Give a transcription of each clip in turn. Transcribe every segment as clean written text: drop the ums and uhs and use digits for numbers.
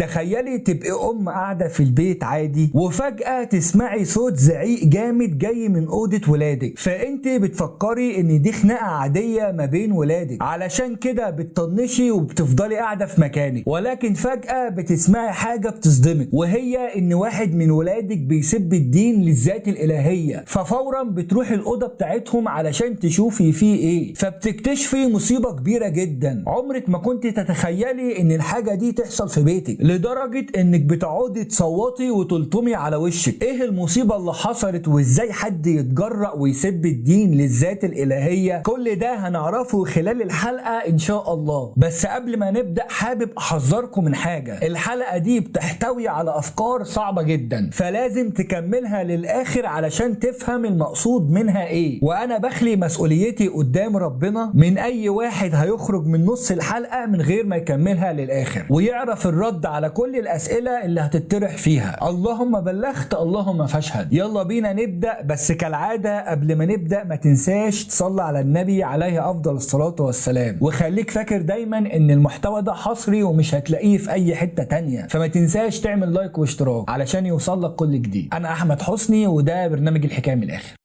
تخيلي تبقي ام قاعده في البيت عادي وفجأة تسمعي صوت زعيق جامد جاي من اوضه ولادك، فانت بتفكري ان دي خناقه عاديه ما بين ولادك، علشان كده بتطنشي وبتفضلي قاعده في مكانك. ولكن فجأة بتسمعي حاجه بتصدمك، وهي ان واحد من ولادك بيسب الدين للذات الالهيه، ففورا بتروحي الاوضه بتاعتهم علشان تشوفي فيه ايه، فبتكتشفي مصيبه كبيره جدا عمرك ما كنت تتخيلي ان الحاجه دي تحصل في بيتك، لدرجه انك بتقعدي تصوتي وتلطمي على وشك. ايه المصيبه اللي حصلت وازاي حد يتجرأ ويسب الدين للذات الالهيه؟ كل ده هنعرفه خلال الحلقه ان شاء الله. بس قبل ما نبدا حابب احذركم من حاجه، الحلقه دي بتحتوي على افكار صعبه جدا، فلازم تكملها للاخر علشان تفهم المقصود منها ايه، وانا بخلي مسؤوليتي قدام ربنا من اي واحد هيخرج من نص الحلقه من غير ما يكملها للاخر ويعرف الرد على كل الاسئله اللي هتطرح فيها. اللهم بلغت اللهم فاشهد. يلا بينا نبدا، بس كالعاده قبل ما نبدا ما تنساش تصلي على النبي عليه افضل الصلاه والسلام، وخليك فاكر دايما ان المحتوى ده حصري ومش هتلاقيه في اي حته تانية، فما تنساش تعمل لايك واشتراك علشان يوصلك كل جديد. انا احمد حسني وده برنامج الحكايه من الاخر.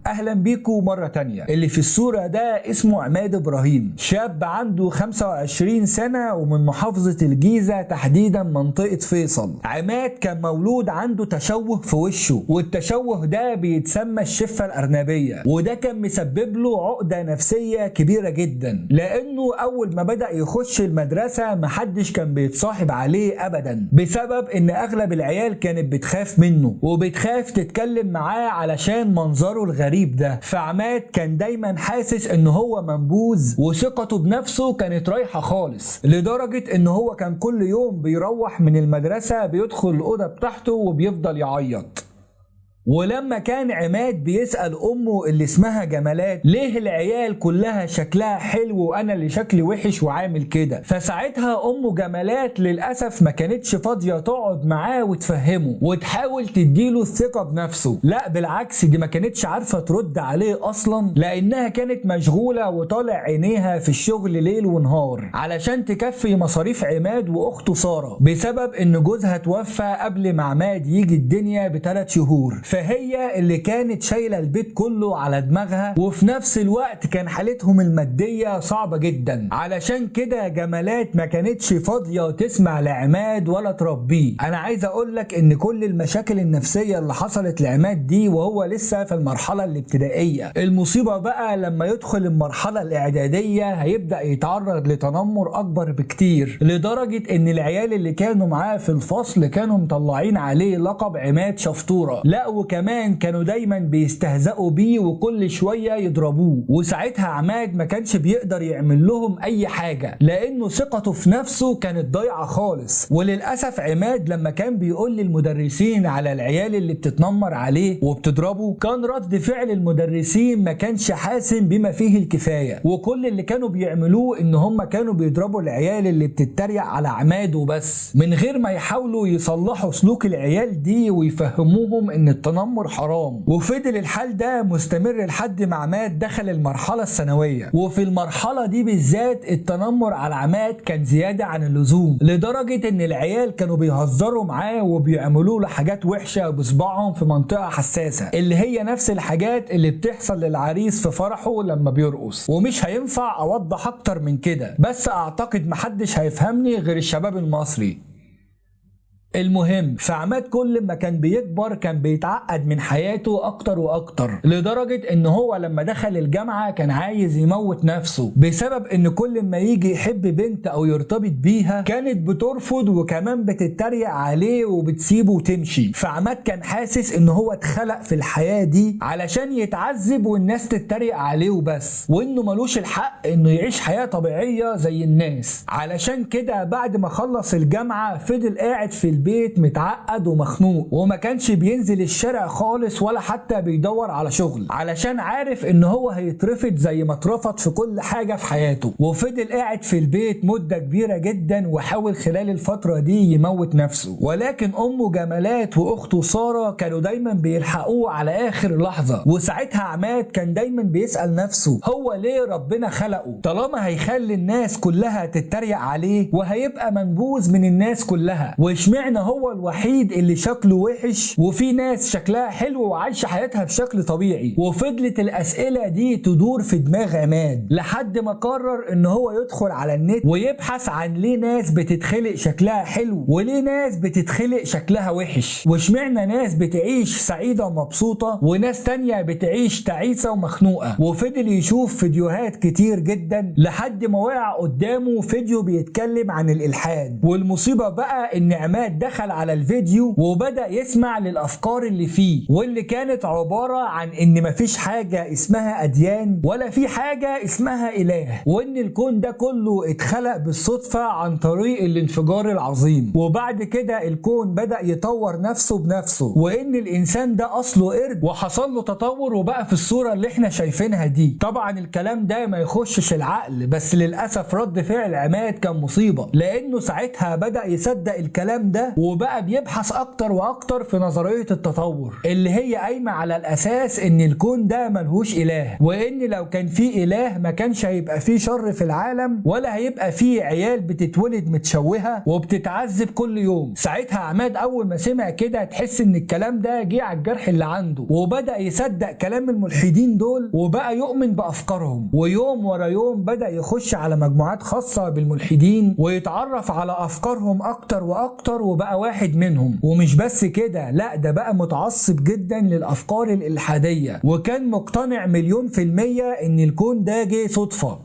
اهلا بيكم مرة تانية. اللي في الصورة ده اسمه عماد ابراهيم، شاب عنده 25 سنة ومن محافظة الجيزة تحديدا منطقة فيصل. عماد كان مولود عنده تشوه في وشه، والتشوه ده بيتسمى الشفة الارنبية، وده كان مسبب له عقدة نفسية كبيرة جدا، لانه اول ما بدأ يخش المدرسة محدش كان بيتصاحب عليه ابدا، بسبب ان اغلب العيال كانت بتخاف منه وبتخاف تتكلم معاه علشان منظره الغريب ده. فعماد كان دايما حاسس ان هو منبوذ وثقته بنفسه كانت رايحة خالص، لدرجة ان هو كان كل يوم بيروح من المدرسة بيدخل الأوضة بتاعته وبيفضل يعيط. ولما كان عماد بيسأل أمه اللي اسمها جمالات ليه العيال كلها شكلها حلو وأنا اللي شكلي وحش وعامل كده، فساعتها أمه جمالات للأسف ما كانتش فاضية تقعد معاه وتفهمه وتحاول تديله الثقة بنفسه، لا بالعكس دي ما كانتش عارفة ترد عليه أصلا، لأنها كانت مشغولة وطالع عينيها في الشغل ليل ونهار علشان تكفي مصاريف عماد وأخته سارة، بسبب إن جوزها توفى قبل ما عماد يجي الدنيا ب3 شهور، فهي اللي كانت شايله البيت كله على دماغها، وفي نفس الوقت كان حالتهم الماديه صعبه جدا، علشان كده جمالات ما كانتش فاضيه تسمع لعماد ولا تربيه. انا عايز اقول لك ان كل المشاكل النفسيه اللي حصلت لعماد دي وهو لسه في المرحله الابتدائيه، المصيبه بقى لما يدخل المرحله الاعداديه هيبدا يتعرض لتنمر اكبر بكتير، لدرجه ان العيال اللي كانوا معاه في الفصل كانوا مطلعين عليه لقب عماد شفطوره، لا وكمان كانوا دايما بيستهزئوا بيه وكل شوية يضربوه، وساعتها عماد ما كانش بيقدر يعمل لهم اي حاجة لانه ثقته في نفسه كانت ضايعة خالص. وللأسف عماد لما كان بيقول للمدرسين على العيال اللي بتتنمر عليه وبتضربه، كان رد فعل المدرسين ما كانش حاسم بما فيه الكفاية، وكل اللي كانوا بيعملوه ان هم كانوا بيضربوا العيال اللي بتتريق على عماد وبس، من غير ما يحاولوا يصلحوا سلوك العيال دي ويفهموهم ان التنمر حرام. وفضل الحال ده مستمر لحد ما عماد دخل المرحلة الثانوية، وفي المرحلة دي بالذات التنمر على عماد كان زيادة عن اللزوم، لدرجة ان العيال كانوا بيهزروا معاه وبيعملوا له حاجات وحشة بصباعهم في منطقة حساسة، اللي هي نفس الحاجات اللي بتحصل للعريس في فرحه لما بيرقص. ومش هينفع اوضح اكتر من كده، بس اعتقد محدش هيفهمني غير الشباب المصري. المهم فعماد كل ما كان بيكبر كان بيتعقد من حياته اكتر واكتر، لدرجة ان هو لما دخل الجامعة كان عايز يموت نفسه، بسبب ان كل ما يجي يحب بنت او يرتبط بيها كانت بترفض وكمان بتتريق عليه وبتسيبه وتمشي. فعماد كان حاسس ان هو اتخلق في الحياة دي علشان يتعذب والناس تتريق عليه وبس، وانه ملوش الحق انه يعيش حياة طبيعية زي الناس. علشان كده بعد ما خلص الجامعة فضل قاعد في البيت البيت متعقد ومخنوق، وما كانش بينزل الشارع خالص ولا حتى بيدور على شغل، علشان عارف ان هو هيترفض زي ما اترفض في كل حاجة في حياته. وفضل قاعد في البيت مدة كبيرة جدا، وحاول خلال الفترة دي يموت نفسه. ولكن امه جمالات واخته سارة كانوا دايما بيلحقوه على اخر لحظة. وساعتها عماد كان دايما بيسأل نفسه هو ليه ربنا خلقه طالما هيخلي الناس كلها تتريق عليه وهيبقى منبوذ من الناس كلها، واشمعنى هو الوحيد اللي شكله وحش وفي ناس شكلها حلو وعايشة حياتها بشكل طبيعي. وفضلت الاسئلة دي تدور في دماغ عماد لحد ما قرر ان هو يدخل على النت ويبحث عن ليه ناس بتتخلق شكلها حلو وليه ناس بتتخلق شكلها وحش، واشمعنى ناس بتعيش سعيدة ومبسوطة وناس تانية بتعيش تعيسة ومخنوقة. وفضل يشوف فيديوهات كتير جدا لحد ما وقع قدامه فيديو بيتكلم عن الإلحاد. والمصيبة بقى ان عماد دخل على الفيديو وبدأ يسمع للأفكار اللي فيه، واللي كانت عبارة عن ان مفيش حاجة اسمها أديان ولا في حاجة اسمها إله، وان الكون ده كله اتخلق بالصدفة عن طريق الانفجار العظيم. وبعد كده الكون بدأ يطور نفسه بنفسه، وان الانسان ده اصله قرد وحصل له تطور وبقى في الصورة اللي احنا شايفينها دي. طبعا الكلام ده ما يخشش العقل، بس للأسف رد فعل عماد كان مصيبة، لانه ساعتها بدأ يصدق الكلام ده وبقى بيبحث اكتر واكتر في نظرية التطور اللي هي قايمة على الاساس ان الكون ده ملهوش اله، وان لو كان في اله ما كانش هيبقى فيه شر في العالم ولا هيبقى فيه عيال بتتولد متشوهة وبتتعذب كل يوم. ساعتها عماد اول ما سمع كده تحس ان الكلام ده جه على الجرح اللي عنده، وبدأ يصدق كلام الملحدين دول وبقى يؤمن بافكارهم. ويوم ورا يوم بدأ يخش على مجموعات خاصة بالملحدين ويتعرف على افكارهم اكتر واكتر، وبقى واحد منهم. ومش بس كده، لا ده بقى متعصب جدا للافكار الالحادية، وكان مقتنع 100% ان الكون ده جه صدفة.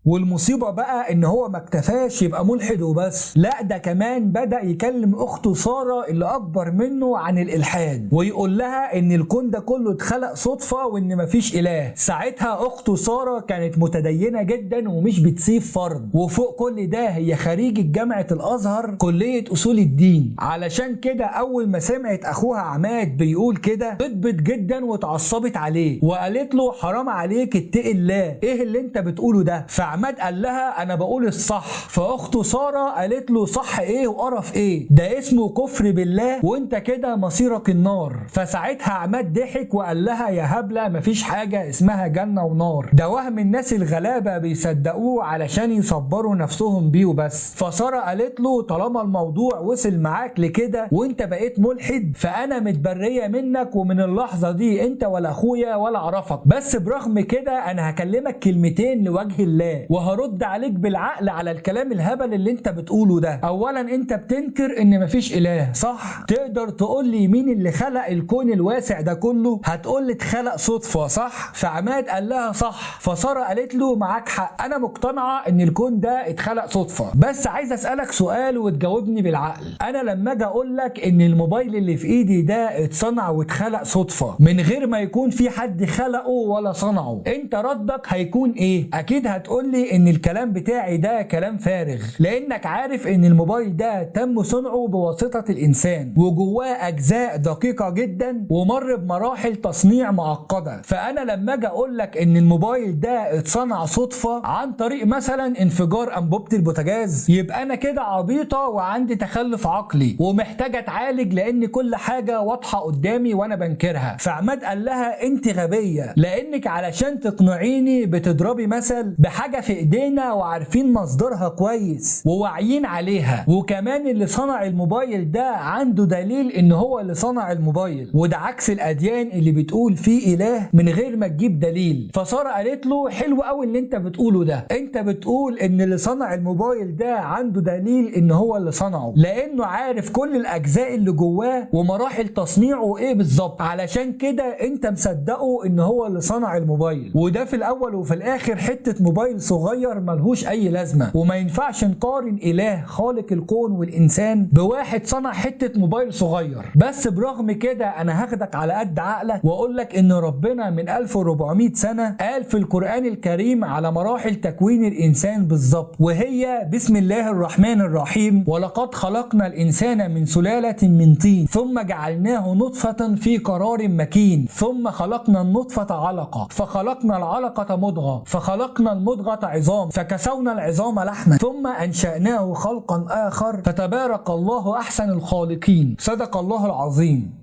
والمصيبة بقى ان هو ما اكتفاش يبقى ملحد وبس، لا ده كمان بدأ يكلم اخته سارة اللي اكبر منه عن الالحاد، ويقول لها ان الكون ده كله اتخلق صدفة وان مفيش اله. ساعتها اخته سارة كانت متدينة جدا ومش بتسيب فرض، وفوق كل ده هي خريجة جامعة الازهر كلية اصول الدين. علشان كده اول ما سمعت اخوها عماد بيقول كده غضبت جدا واتعصبت عليه وقالت له حرام عليك اتقي الله، ايه اللي انت بتقوله ده؟ عماد قال لها انا بقول الصح. فاخته ساره قالت له صح ايه وقرف ايه، ده اسمه كفر بالله وانت كده مصيرك النار. فساعتها عماد ضحك وقال لها يا هبله مفيش حاجه اسمها جنه ونار، ده وهم الناس الغلابه بيصدقوه علشان يصبروا نفسهم بيه وبس. فساره قالت له طالما الموضوع وصل معاك لكده وانت بقيت ملحد فانا متبريه منك، ومن اللحظه دي انت ولا اخويا ولا اعرفك، بس برغم كده انا هكلمك كلمتين لوجه الله وهرد عليك بالعقل على الكلام الهبل اللي انت بتقوله ده. اولا انت بتنكر ان مفيش اله، صح؟ تقدر تقول لي مين اللي خلق الكون الواسع ده كله؟ هتقول لي اتخلق صدفة، صح؟ فعماد قال لها صح. فسارة قالت له معاك حق، انا مقتنعة ان الكون ده اتخلق صدفة، بس عايز اسألك سؤال وتجاوبني بالعقل. انا لما اجي اقول لك ان الموبايل اللي في ايدي ده اتصنع واتخلق صدفة من غير ما يكون في حد خلقه ولا صنعه، انت ردك هيكون ايه؟ اكيد هتقول لي ان الكلام بتاعي ده كلام فارغ، لانك عارف ان الموبايل ده تم صنعه بواسطة الانسان وجواه اجزاء دقيقة جدا ومر بمراحل تصنيع معقدة. فانا لما اجي اقول لك ان الموبايل ده اتصنع صدفة عن طريق مثلا انفجار انبوبة البوتاجاز، يبقى انا كده عبيطة وعندي تخلف عقلي ومحتاجة اتعالج، لان كل حاجة واضحة قدامي وانا بنكرها. فعماد قال لها انت غبية، لانك علشان تقنعيني بتضربي مثل بحاجة في ايدينا وعارفين مصدرها كويس وواعيين عليها، وكمان اللي صنع الموبايل ده عنده دليل ان هو اللي صنع الموبايل، وده عكس الاديان اللي بتقول فيه اله من غير ما تجيب دليل. فسارة قالت له حلو قوي اللي انت بتقوله ده، انت بتقول ان اللي صنع الموبايل ده عنده دليل ان هو اللي صنعه لانه عارف كل الاجزاء اللي جواه ومراحل تصنيعه ايه بالظبط، علشان كده انت مصدقه ان هو اللي صنع الموبايل، وده في الاول وفي الاخر حتة موبايل صغير ملهوش اي لازمه، وما ينفعش نقارن اله خالق الكون والانسان بواحد صنع حته موبايل صغير. بس برغم كده انا هاخدك على قد عقلك واقول لك ان ربنا من 1400 سنه قال في القران الكريم على مراحل تكوين الانسان بالظبط، وهي بسم الله الرحمن الرحيم: ولقد خلقنا الانسان من سلاله من طين ثم جعلناه نطفه في قرار مكين ثم خلقنا النطفه علقه فخلقنا العلقه مضغه فخلقنا المضغه عظام فكسونا العظام لحما ثم انشأناه خلقا اخر فتبارك الله احسن الخالقين. صدق الله العظيم.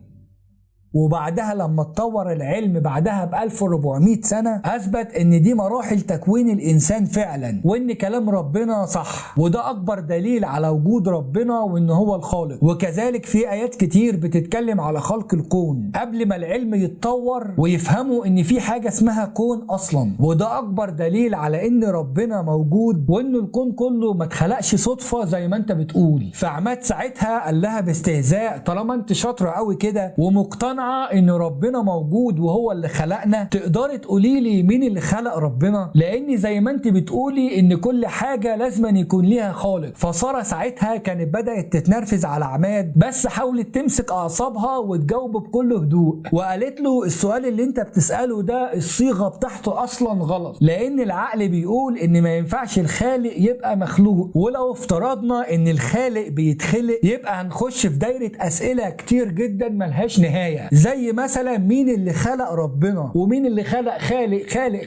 وبعدها لما اتطور العلم بعدها ب 1400 سنة أثبت إن دي مراحل تكوين الإنسان فعلا، وإن كلام ربنا صح، وده أكبر دليل على وجود ربنا وإن هو الخالق. وكذلك في آيات كتير بتتكلم على خلق الكون قبل ما العلم يتطور ويفهموا إن في حاجة اسمها كون أصلا، وده أكبر دليل على إن ربنا موجود وإن الكون كله ما اتخلقش صدفة زي ما أنت بتقول. فعماد ساعتها قال لها باستهزاء: طالما أنت شاطرة قوي كده ومقتنعة ان ربنا موجود وهو اللي خلقنا، تقدري تقولي لي مين اللي خلق ربنا؟ لان زي ما انت بتقولي ان كل حاجه لازم يكون ليها خالق. فساره ساعتها كانت بدات تتنرفز على عماد، بس حاولت تمسك اعصابها وتجاوب بكل هدوء، وقالت له: السؤال اللي انت بتساله ده الصيغه بتاعته اصلا غلط، لان العقل بيقول ان ما ينفعش الخالق يبقى مخلوق، ولو افترضنا ان الخالق بيتخلق يبقى هنخش في دايره اسئله كتير جدا ملهاش نهايه، زي مثلا مين اللي خلق ربنا ومين اللي خلق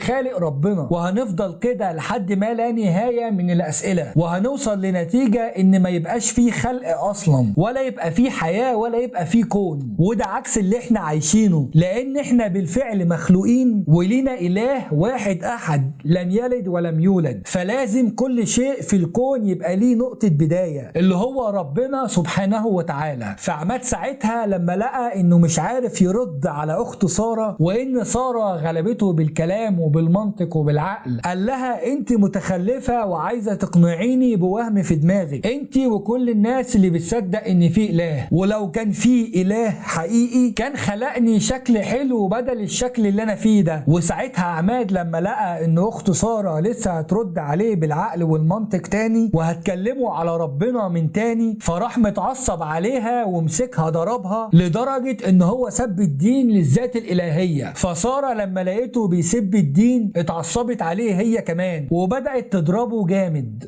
خالق ربنا، وهنفضل كده لحد ما لا نهاية من الأسئلة، وهنوصل لنتيجة ان ما يبقاش فيه خلق اصلا ولا يبقى فيه حياة ولا يبقى فيه كون. وده عكس اللي احنا عايشينه، لان احنا بالفعل مخلوقين ولينا اله واحد احد لم يلد ولم يولد، فلازم كل شيء في الكون يبقى ليه نقطة بداية اللي هو ربنا سبحانه وتعالى. فعماد ساعتها لما لقى انه مش عارف يرد على اخته ساره وان ساره غلبته بالكلام وبالمنطق وبالعقل، قال لها: انت متخلفه وعايزه تقنعيني بوهم في دماغك، انت وكل الناس اللي بتصدق ان في اله، ولو كان في اله حقيقي كان خلقني شكل حلو بدل الشكل اللي انا فيه ده. وساعتها عماد لما لقى ان اخته ساره لسه هترد عليه بالعقل والمنطق تاني وهتكلمه على ربنا من تاني، فراح متعصب عليها ومسكها ضربها لدرجه ان هو سب الدين للذات الإلهية. فسارة لما لقيته بيسب الدين اتعصبت عليه هي كمان وبدأت تضربه جامد،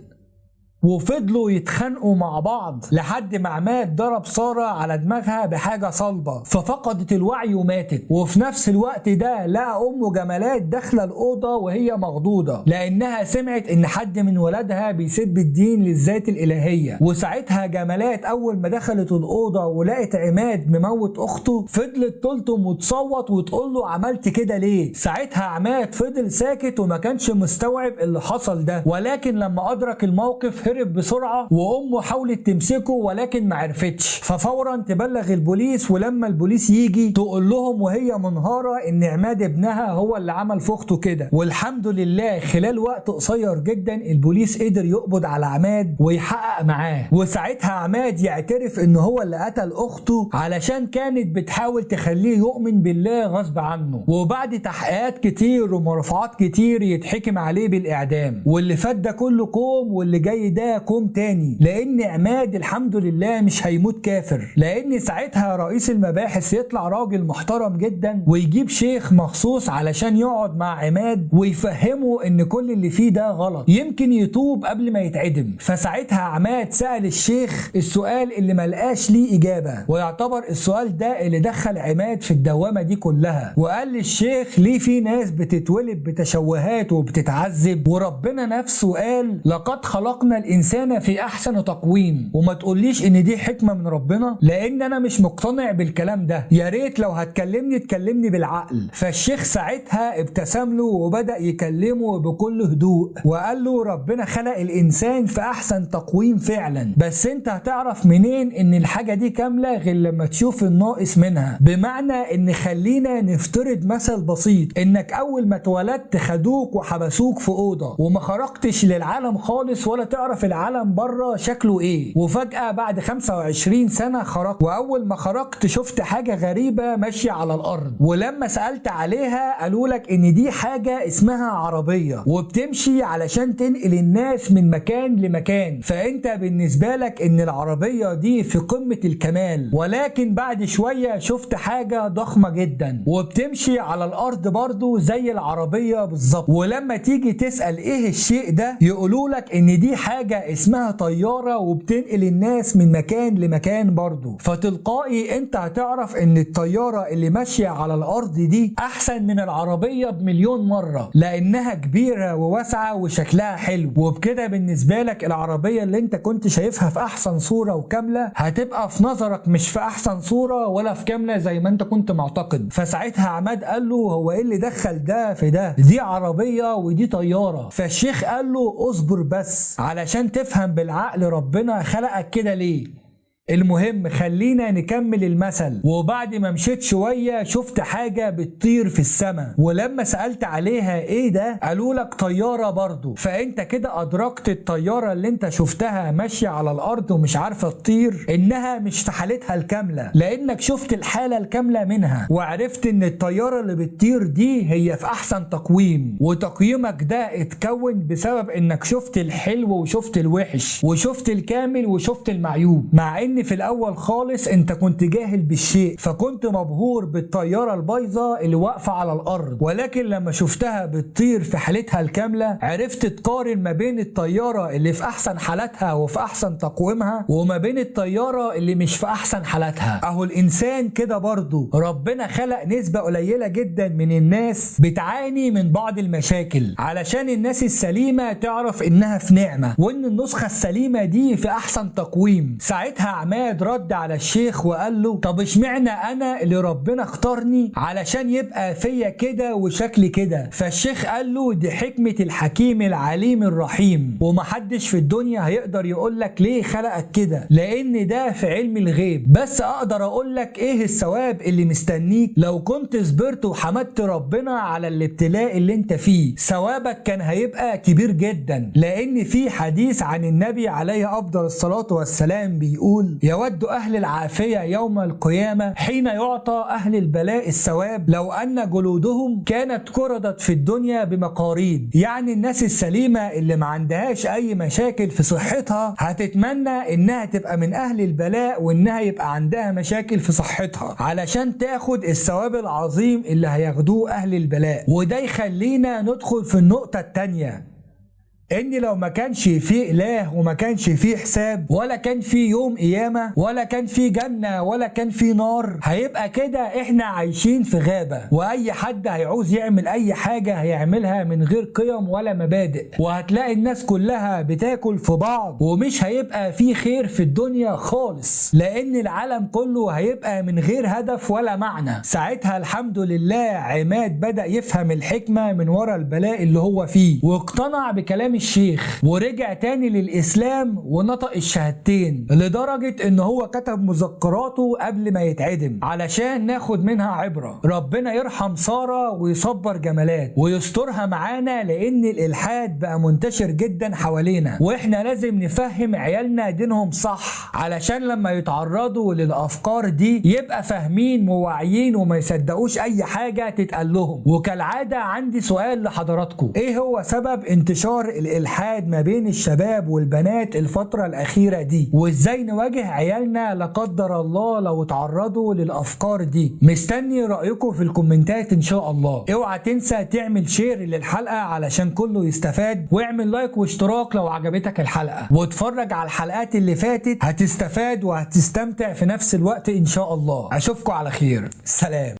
وفضلوا يتخانقوا مع بعض لحد ما عماد ضرب سارة على دماغها بحاجة صلبة ففقدت الوعي وماتت. وفي نفس الوقت ده لقى أم جمالات داخلة الأوضة وهي مغضوضة لأنها سمعت إن حد من ولادها بيسب الدين للذات الإلهية. وساعتها جمالات أول ما دخلت الأوضة ولقت عماد مموت أخته فضلت تلطم وتصوت وتقول له: عملت كده ليه؟ ساعتها عماد فضل ساكت وما كانش مستوعب اللي حصل ده، ولكن لما أدرك الموقف هرب بسرعة وأمه حاولت تمسكه ولكن ما عرفتش، ففورا تبلغ البوليس، ولما البوليس يجي تقول لهم وهي منهارة إن عماد ابنها هو اللي عمل في أخته كده. والحمد لله خلال وقت قصير جدا البوليس قدر يقبض على عماد ويحقق معاه، وساعتها عماد يعترف إن هو اللي قتل أخته علشان كانت بتحاول تخليه يؤمن بالله غصب عنه. وبعد تحقيقات كتير ومرافعات كتير يتحكم عليه بالإعدام. واللي فات ده كله كوم، واللي جاي ده كوم تاني، لان عماد الحمد لله مش هيموت كافر، لان ساعتها رئيس المباحث يطلع راجل محترم جدا ويجيب شيخ مخصوص علشان يقعد مع عماد ويفهمه ان كل اللي فيه ده غلط، يمكن يتوب قبل ما يتعدم. فساعتها عماد سأل الشيخ السؤال اللي ملقاش ليه اجابة، ويعتبر السؤال ده اللي دخل عماد في الدوامة دي كلها. وقال للشيخ: ليه في ناس بتتولد بتشوهات وبتتعذب وربنا نفسه قال لقد خلقنا الانسان في احسن تقويم؟ وما تقوليش ان دي حكمه من ربنا، لان انا مش مقتنع بالكلام ده، يا ريت لو هتكلمني تكلمني بالعقل. فالشيخ ساعتها ابتسم له وبدا يكلمه بكل هدوء وقال له: ربنا خلق الانسان في احسن تقويم فعلا، بس انت هتعرف منين ان الحاجه دي كامله غير لما تشوف الناقص منها؟ بمعنى ان خلينا نفترض مثل بسيط، انك اول ما اتولدت خدوك وحبسوك في اوضه وما خرجتش للعالم خالص ولا تعرف تعرف العالم بره شكله ايه. وفجأة بعد 25 سنة خرجت، واول ما خرجت شفت حاجة غريبة ماشية على الارض، ولما سألت عليها قالوا لك ان دي حاجة اسمها عربية وبتمشي علشان تنقل الناس من مكان لمكان. فانت بالنسبة لك ان العربية دي في قمة الكمال، ولكن بعد شوية شفت حاجة ضخمة جدا وبتمشي على الارض برضو زي العربية بالظبط. ولما تيجي تسأل ايه الشيء ده يقولوا لك ان دي حاجة اسمها طيارة وبتنقل الناس من مكان لمكان برضو. فتلقائي انت هتعرف ان الطيارة اللي ماشية على الارض دي احسن من العربية بمليون مرة، لانها كبيرة وواسعة وشكلها حلو. وبكده بالنسبة لك العربية اللي انت كنت شايفها في احسن صورة وكاملة هتبقى في نظرك مش في احسن صورة ولا في كاملة زي ما انت كنت معتقد. فساعتها عماد قال له هو ايه اللي دخل ده في ده؟ دي عربية ودي طيارة. فالشيخ قال له اصبر بس علشان تفهم بالعقل ربنا خلقك كده ليه. المهم خلينا نكمل المثل. وبعد ما مشيت شوية شفت حاجة بتطير في السماء، ولما سألت عليها ايه ده قالوا لك طيارة برضو. فانت كده ادركت الطيارة اللي انت شفتها ماشية على الارض ومش عارفة تطير انها مش في حالتها الكاملة، لانك شفت الحالة الكاملة منها وعرفت ان الطيارة اللي بتطير دي هي في احسن تقويم. وتقييمك ده اتكون بسبب انك شفت الحلو وشفت الوحش وشفت الكامل وشفت المعيوب، مع ان في الاول خالص انت كنت جاهل بالشيء فكنت مبهور بالطيارة البايظة اللي واقفة على الارض. ولكن لما شفتها بتطير في حالتها الكاملة عرفت تقارن ما بين الطيارة اللي في احسن حالاتها وفي احسن تقويمها وما بين الطيارة اللي مش في احسن حالاتها. اهو الانسان كده برضو ربنا خلق نسبة قليلة جدا من الناس بتعاني من بعض المشاكل علشان الناس السليمة تعرف انها في نعمة وان النسخة السليمة دي في احسن تقويم. ساعتها عماد رد على الشيخ وقال له طب اشمعنى انا اللي ربنا اختارني علشان يبقى فيا كده وشكلي كده؟ فالشيخ قال له دي حكمة الحكيم العليم الرحيم، ومحدش في الدنيا هيقدر يقولك ليه خلقك كده لان ده في علم الغيب، بس اقدر اقولك ايه الثواب اللي مستنيك لو كنت صبرت وحمدت ربنا على الابتلاء اللي انت فيه. ثوابك كان هيبقى كبير جدا، لان في حديث عن النبي عليه افضل الصلاة والسلام بيقول يود أهل العافية يوم القيامة حين يعطى أهل البلاء الثواب لو أن جلودهم كانت كردت في الدنيا بمقاريد. يعني الناس السليمة اللي ما عندهاش أي مشاكل في صحتها هتتمنى إنها تبقى من أهل البلاء وإنها يبقى عندها مشاكل في صحتها علشان تاخد الثواب العظيم اللي هياخدوه أهل البلاء. وده يخلينا ندخل في النقطة التانية، ان لو ما كانش فيه اله وما كانش فيه حساب ولا كان فيه يوم قيامة ولا كان فيه جنة ولا كان فيه نار هيبقى كده احنا عايشين في غابة، واي حد هيعوز يعمل اي حاجة هيعملها من غير قيم ولا مبادئ، وهتلاقي الناس كلها بتاكل في بعض ومش هيبقى فيه خير في الدنيا خالص، لان العالم كله هيبقى من غير هدف ولا معنى. ساعتها الحمد لله عماد بدأ يفهم الحكمة من ورا البلاء اللي هو فيه واقتنع بكلام الشيخ ورجع تاني للإسلام ونطق الشهادتين، لدرجة ان هو كتب مذكراته قبل ما يتعدم علشان ناخد منها عبرة. ربنا يرحم سارة ويصبر جمالات ويسترها معانا، لان الإلحاد بقى منتشر جدا حوالينا واحنا لازم نفهم عيالنا دينهم صح علشان لما يتعرضوا للأفكار دي يبقى فاهمين وواعيين وما يصدقوش اي حاجة تتقال لهم. وكالعادة عندي سؤال لحضراتكم، ايه هو سبب انتشار الإلحاد ما بين الشباب والبنات الفترة الأخيرة دي، وإزاي نواجه عيالنا لا قدر الله لو تعرضوا للأفكار دي؟ مستني رأيكم في الكومنتات إن شاء الله. اوعى تنسى تعمل شير للحلقة علشان كله يستفاد، واعمل لايك واشتراك لو عجبتك الحلقة، واتفرج على الحلقات اللي فاتت هتستفاد وهتستمتع في نفس الوقت إن شاء الله. أشوفكم على خير، سلام.